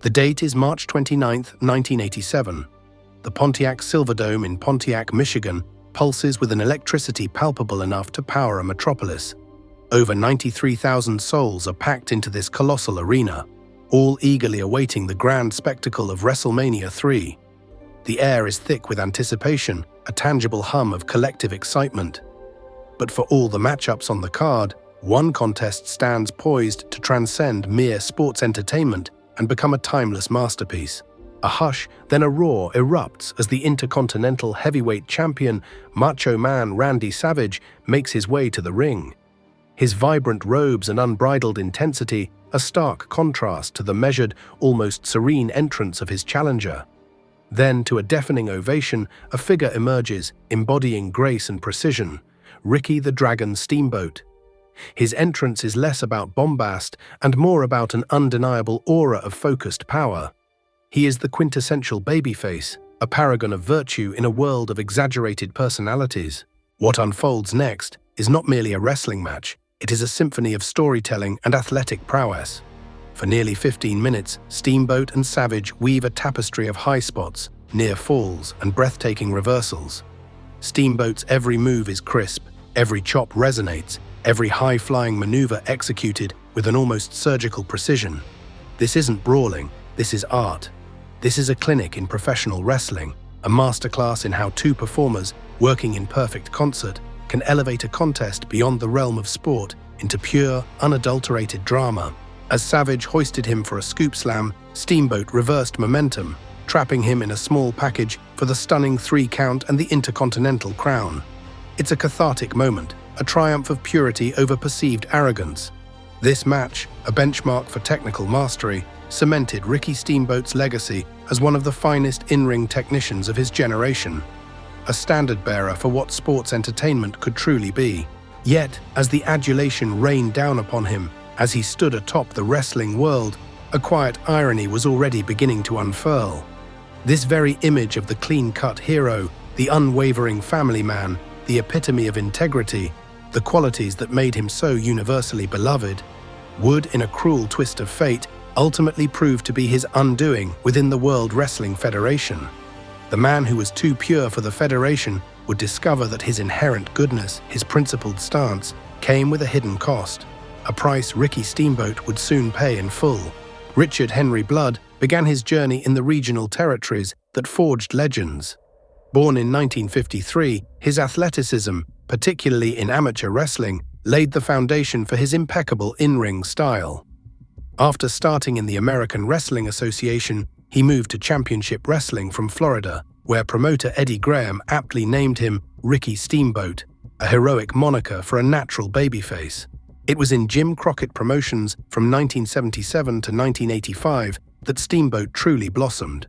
The date is March 29, 1987. The Pontiac Silverdome in Pontiac, Michigan, pulses with an electricity palpable enough to power a metropolis. Over 93,000 souls are packed into this colossal arena, all eagerly awaiting the grand spectacle of WrestleMania III. The air is thick with anticipation, a tangible hum of collective excitement. But for all the matchups on the card, one contest stands poised to transcend mere sports entertainment and become a timeless masterpiece. A hush, then a roar erupts as the Intercontinental Heavyweight Champion, Macho Man Randy Savage, makes his way to the ring. His vibrant robes and unbridled intensity, a stark contrast to the measured, almost serene entrance of his challenger. Then, to a deafening ovation, a figure emerges, embodying grace and precision: Ricky the Dragon Steamboat. His entrance is less about bombast and more about an undeniable aura of focused power. He is the quintessential babyface, a paragon of virtue in a world of exaggerated personalities. What unfolds next is not merely a wrestling match, it is a symphony of storytelling and athletic prowess. For nearly 15 minutes, Steamboat and Savage weave a tapestry of high spots, near falls, and breathtaking reversals. Steamboat's every move is crisp, every chop resonates, every high-flying maneuver executed with an almost surgical precision. This isn't brawling, this is art. This is a clinic in professional wrestling, a masterclass in how two performers, working in perfect concert, can elevate a contest beyond the realm of sport into pure, unadulterated drama. As Savage hoisted him for a scoop slam, Steamboat reversed momentum, trapping him in a small package for the stunning 3 count and the Intercontinental crown. It's a cathartic moment, a triumph of purity over perceived arrogance. This match, a benchmark for technical mastery, cemented Ricky Steamboat's legacy as one of the finest in-ring technicians of his generation, a standard-bearer for what sports entertainment could truly be. Yet, as the adulation rained down upon him, as he stood atop the wrestling world, a quiet irony was already beginning to unfurl. This very image of the clean-cut hero, the unwavering family man, the epitome of integrity, the qualities that made him so universally beloved, would, in a cruel twist of fate, ultimately prove to be his undoing within the World Wrestling Federation. The man who was too pure for the Federation would discover that his inherent goodness, his principled stance, came with a hidden cost, a price Ricky Steamboat would soon pay in full. Richard Henry Blood began his journey in the regional territories that forged legends. Born in 1953, his athleticism, particularly in amateur wrestling, laid the foundation for his impeccable in-ring style. After starting in the American Wrestling Association, he moved to Championship Wrestling from Florida, where promoter Eddie Graham aptly named him Ricky Steamboat, a heroic moniker for a natural babyface. It was in Jim Crockett Promotions from 1977 to 1985 that Steamboat truly blossomed.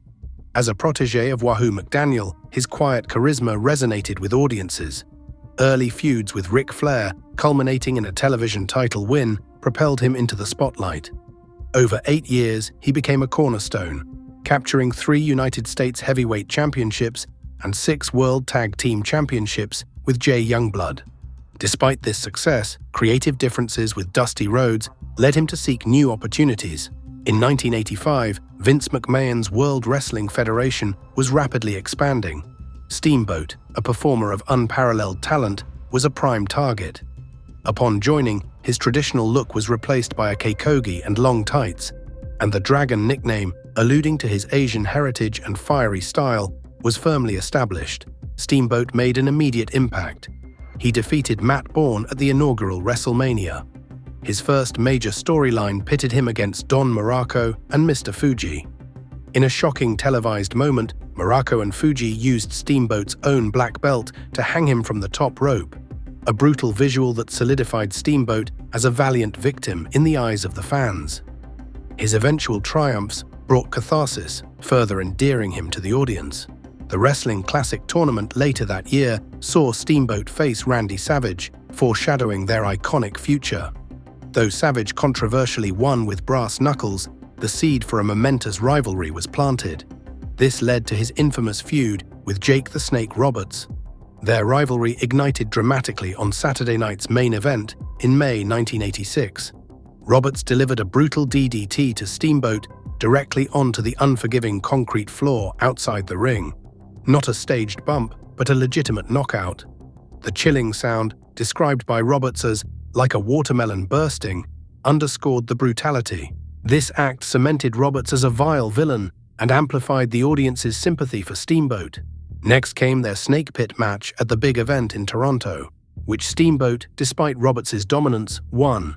As a protege of Wahoo McDaniel, his quiet charisma resonated with audiences. Early feuds with Ric Flair, culminating in a television title win, propelled him into the spotlight. Over 8 years, he became a cornerstone, capturing 3 United States Heavyweight Championships and 6 World Tag Team Championships with Jay Youngblood. Despite this success, creative differences with Dusty Rhodes led him to seek new opportunities. In 1985, Vince McMahon's World Wrestling Federation was rapidly expanding. Steamboat, a performer of unparalleled talent, was a prime target. Upon joining, his traditional look was replaced by a keikogi and long tights, and the Dragon nickname, alluding to his Asian heritage and fiery style, was firmly established. Steamboat made an immediate impact. He defeated Matt Bourne at the inaugural WrestleMania. His first major storyline pitted him against Don Muraco and Mr. Fuji. In a shocking televised moment, Muraco and Fuji used Steamboat's own black belt to hang him from the top rope, a brutal visual that solidified Steamboat as a valiant victim in the eyes of the fans. His eventual triumphs brought catharsis, further endearing him to the audience. The Wrestling Classic tournament later that year saw Steamboat face Randy Savage, foreshadowing their iconic future. Though Savage controversially won with brass knuckles, the seed for a momentous rivalry was planted. This led to his infamous feud with Jake the Snake Roberts. Their rivalry ignited dramatically on Saturday night's main event in May 1986. Roberts delivered a brutal DDT to Steamboat, directly onto the unforgiving concrete floor outside the ring. Not a staged bump, but a legitimate knockout. The chilling sound, described by Roberts as like a watermelon bursting, underscored the brutality. This act cemented Roberts as a vile villain and amplified the audience's sympathy for Steamboat. Next came their snake pit match at the big event in Toronto, which Steamboat, despite Roberts' dominance, won.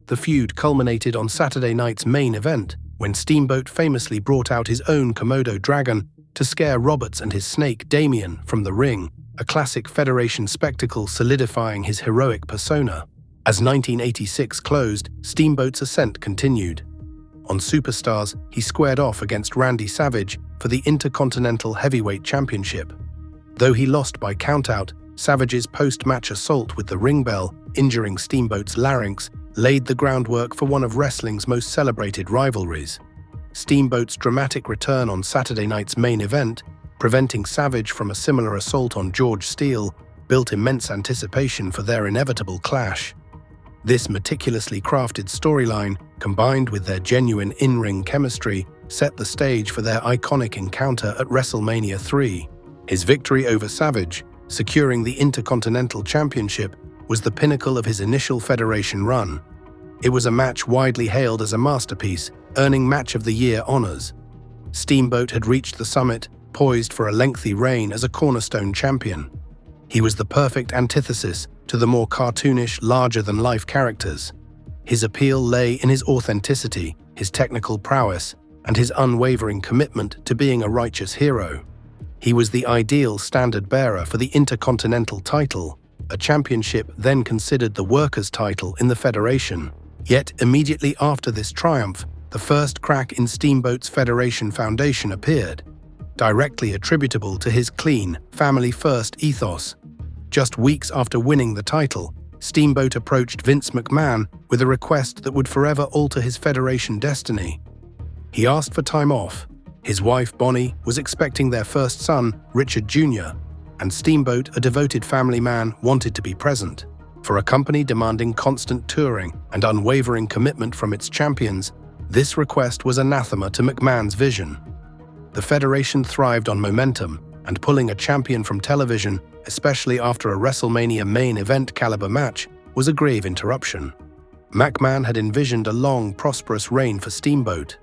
The feud culminated on Saturday night's main event, when Steamboat famously brought out his own Komodo Dragon to scare Roberts and his snake Damien from the ring, a classic Federation spectacle solidifying his heroic persona. As 1986 closed, Steamboat's ascent continued. On Superstars, he squared off against Randy Savage for the Intercontinental Heavyweight Championship. Though he lost by countout, Savage's post-match assault with the ring bell, injuring Steamboat's larynx, laid the groundwork for one of wrestling's most celebrated rivalries. Steamboat's dramatic return on Saturday night's main event, preventing Savage from a similar assault on George Steele, built immense anticipation for their inevitable clash. This meticulously crafted storyline, combined with their genuine in-ring chemistry, set the stage for their iconic encounter at WrestleMania III. His victory over Savage, securing the Intercontinental Championship, was the pinnacle of his initial Federation run. It was a match widely hailed as a masterpiece, earning Match of the Year honors. Steamboat had reached the summit, poised for a lengthy reign as a cornerstone champion. He was the perfect antithesis to the more cartoonish, larger-than-life characters. His appeal lay in his authenticity, his technical prowess, and his unwavering commitment to being a righteous hero. He was the ideal standard-bearer for the Intercontinental title, a championship then considered the workers' title in the Federation. Yet, immediately after this triumph, the first crack in Steamboat's Federation foundation appeared, directly attributable to his clean, family-first ethos. Just weeks after winning the title, Steamboat approached Vince McMahon with a request that would forever alter his Federation destiny. He asked for time off. His wife, Bonnie, was expecting their first son, Richard Jr., and Steamboat, a devoted family man, wanted to be present. For a company demanding constant touring and unwavering commitment from its champions, this request was anathema to McMahon's vision. The Federation thrived on momentum, and pulling a champion from television, especially after a WrestleMania main event caliber match, was a grave interruption. McMahon had envisioned a long, prosperous reign for Steamboat.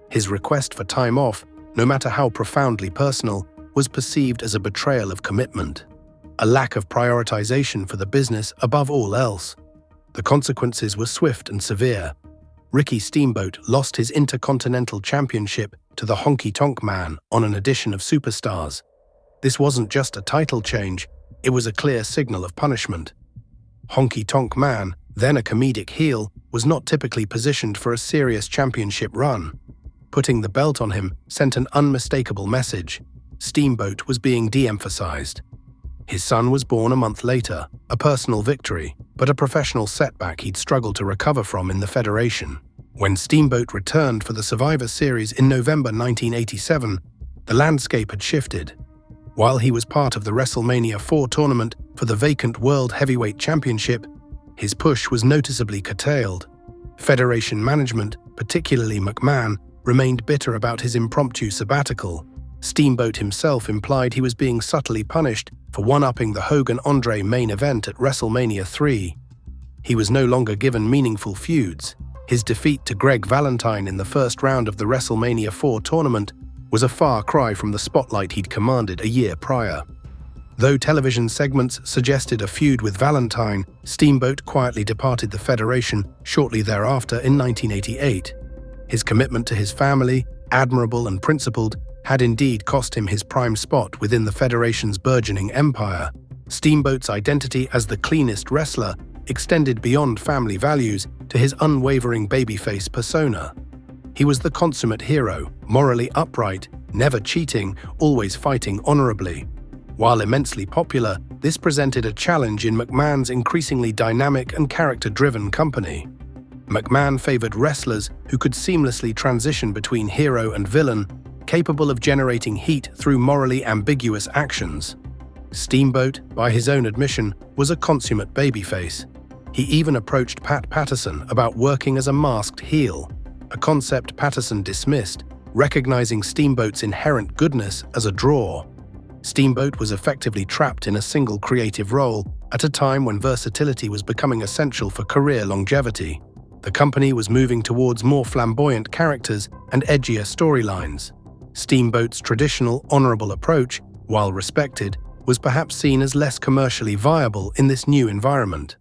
His request for time off, no matter how profoundly personal, was perceived as a betrayal of commitment, a lack of prioritization for the business above all else. The consequences were swift and severe. Ricky Steamboat lost his Intercontinental Championship to the Honky Tonk Man on an edition of Superstars. This wasn't just a title change, it was a clear signal of punishment. Honky Tonk Man, then a comedic heel, was not typically positioned for a serious championship run. Putting the belt on him sent an unmistakable message. Steamboat was being de-emphasized. His son was born a month later, a personal victory, but a professional setback he'd struggled to recover from in the Federation. When Steamboat returned for the Survivor Series in November 1987, the landscape had shifted. While he was part of the WrestleMania IV tournament for the vacant World Heavyweight Championship, his push was noticeably curtailed. Federation management, particularly McMahon, remained bitter about his impromptu sabbatical. Steamboat himself implied he was being subtly punished for one-upping the Hogan-Andre main event at WrestleMania III. He was no longer given meaningful feuds. His defeat to Greg Valentine in the first round of the WrestleMania IV tournament was a far cry from the spotlight he'd commanded a year prior. Though television segments suggested a feud with Valentine, Steamboat quietly departed the Federation shortly thereafter in 1988. His commitment to his family, admirable and principled, had indeed cost him his prime spot within the Federation's burgeoning empire. Steamboat's identity as the cleanest wrestler extended beyond family values to his unwavering babyface persona. He was the consummate hero, morally upright, never cheating, always fighting honorably. While immensely popular, this presented a challenge in McMahon's increasingly dynamic and character-driven company. McMahon favored wrestlers who could seamlessly transition between hero and villain, capable of generating heat through morally ambiguous actions. Steamboat, by his own admission, was a consummate babyface. He even approached Pat Patterson about working as a masked heel. a concept Patterson dismissed, recognizing Steamboat's inherent goodness as a draw. Steamboat was effectively trapped in a single creative role at a time when versatility was becoming essential for career longevity. The company was moving towards more flamboyant characters and edgier storylines. Steamboat's traditional, honorable approach, while respected, was perhaps seen as less commercially viable in this new environment.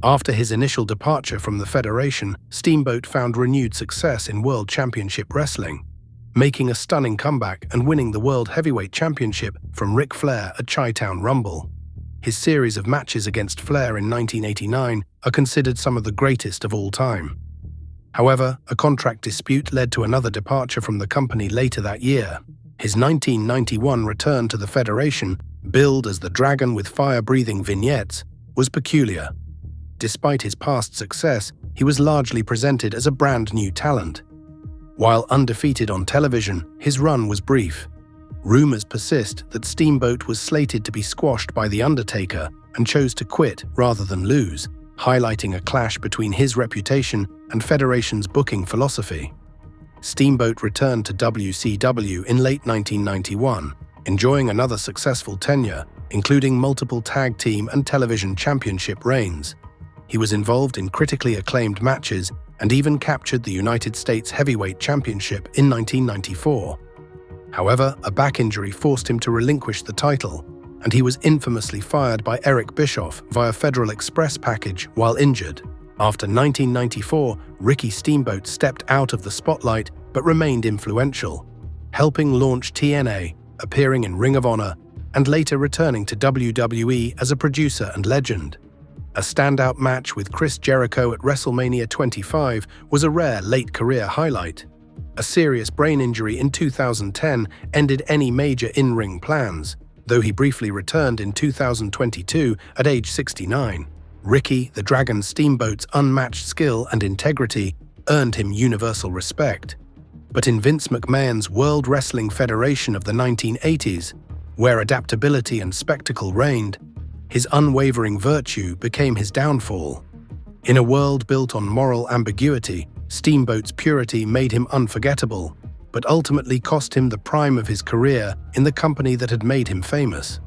After his initial departure from the Federation, Steamboat found renewed success in World Championship Wrestling, making a stunning comeback and winning the World Heavyweight Championship from Ric Flair at Chi-Town Rumble. His series of matches against Flair in 1989 are considered some of the greatest of all time. However, a contract dispute led to another departure from the company later that year. His 1991 return to the Federation, billed as the Dragon with fire-breathing vignettes, was peculiar. Despite his past success, he was largely presented as a brand-new talent. While undefeated on television, his run was brief. Rumors persist that Steamboat was slated to be squashed by The Undertaker and chose to quit rather than lose, highlighting a clash between his reputation and Federation's booking philosophy. Steamboat returned to WCW in late 1991, enjoying another successful tenure, including multiple tag team and television championship reigns. He was involved in critically acclaimed matches and even captured the United States Heavyweight Championship in 1994. However, a back injury forced him to relinquish the title, and he was infamously fired by Eric Bischoff via Federal Express package while injured. After 1994, Ricky Steamboat stepped out of the spotlight but remained influential, helping launch TNA, appearing in Ring of Honor, and later returning to WWE as a producer and legend. A standout match with Chris Jericho at WrestleMania 25 was a rare late-career highlight. A serious brain injury in 2010 ended any major in-ring plans, though he briefly returned in 2022 at age 69. Ricky the Dragon Steamboat's unmatched skill and integrity earned him universal respect. But in Vince McMahon's World Wrestling Federation of the 1980s, where adaptability and spectacle reigned, his unwavering virtue became his downfall. In a world built on moral ambiguity, Steamboat's purity made him unforgettable, but ultimately cost him the prime of his career in the company that had made him famous.